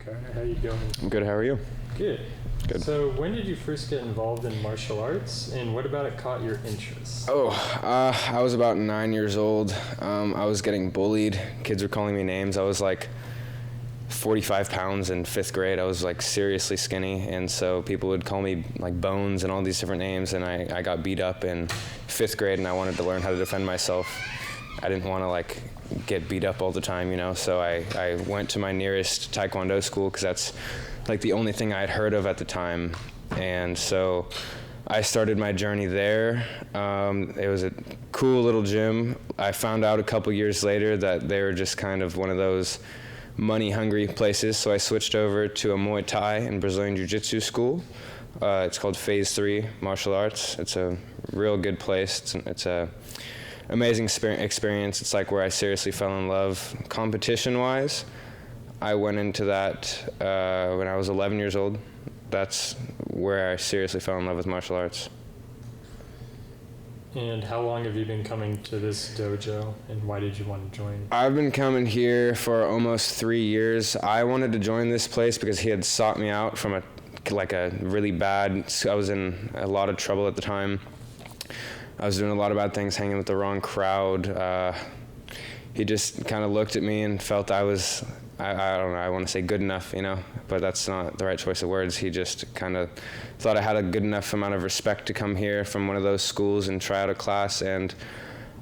Carter, how you doing? I'm good. How are you? Good. Good. So when did you first get involved in martial arts, and what about it caught your interest? I was about 9 years old. I was getting bullied. Kids were calling me names. I was like 45 pounds in 5th grade. I was like seriously skinny, and so people would call me like Bones and all these different names, and I got beat up in 5th grade, and I wanted to learn how to defend myself. I didn't want to like get beat up all the time, you know, so I went to my nearest Taekwondo school because that's like the only thing I had heard of at the time, and so I started my journey there. It was a cool little gym. I found out a couple years later that they were just kind of one of those money-hungry places, so I switched over to a Muay Thai and Brazilian Jiu-Jitsu school. It's called Phase 3 Martial Arts. It's a real good place. It's a amazing experience. It's like where I seriously fell in love. Competition-wise, I went into that when I was 11 years old. That's where I seriously fell in love with martial arts. And how long have you been coming to this dojo, and why did you want to join? I've been coming here for almost 3 years. I wanted to join this place because he had sought me out from a really bad, I was in a lot of trouble at the time. I was doing a lot of bad things, hanging with the wrong crowd. He just kind of looked at me and felt I was, I don't know, I want to say good enough, you know, but that's not the right choice of words. He just kind of thought I had a good enough amount of respect to come here from one of those schools and try out a class, and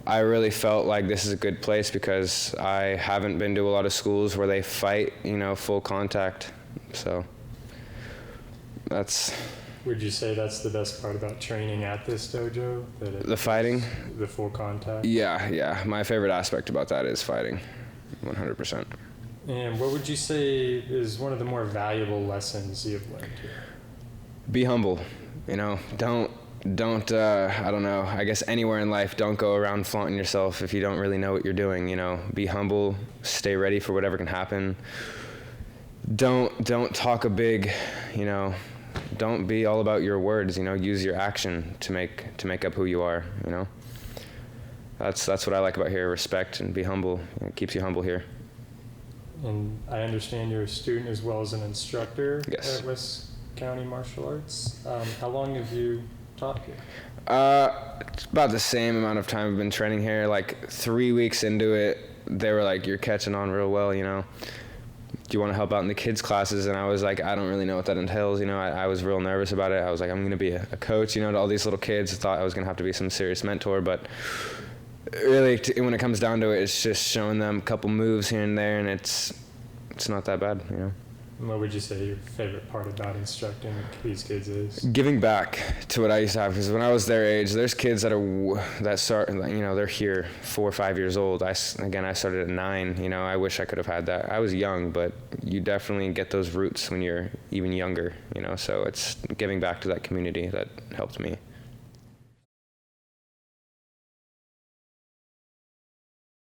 I really felt like this is a good place because I haven't been to a lot of schools where they fight, you know, full contact, so that's... Would you say that's the best part about training at this dojo? The fighting? The full contact? Yeah. My favorite aspect about that is fighting, 100%. And what would you say is one of the more valuable lessons you've learned here? Be humble, you know, don't, I don't know, I guess anywhere in life, don't go around flaunting yourself if you don't really know what you're doing, you know. Be humble, stay ready for whatever can happen. Don't talk a big, you know, don't be all about your words, you know, use your action to make up who you are, you know. That's what I like about here, respect and be humble. It keeps you humble here. And I understand you're a student as well as an instructor. Yes. At West County Martial Arts. How long have you taught here? It's about the same amount of time I've been training here. Like 3 weeks into it, they were like, "You're catching on real well, you know. Do you want to help out in the kids' classes?" And I was like, I don't really know what that entails, you know. I was real nervous about it. I was like, I'm going to be a coach, you know, to all these little kids. I thought I was going to have to be some serious mentor, but really, when it comes down to it, it's just showing them a couple moves here and there, and it's not that bad, you know. What would you say your favorite part about instructing these kids is? Giving back to what I used to have, because when I was their age, there's kids that start, you know, they're here 4 or 5 years old. I started at 9, you know. I wish I could have had that. I was young, but you definitely get those roots when you're even younger, you know, so it's giving back to that community that helped me.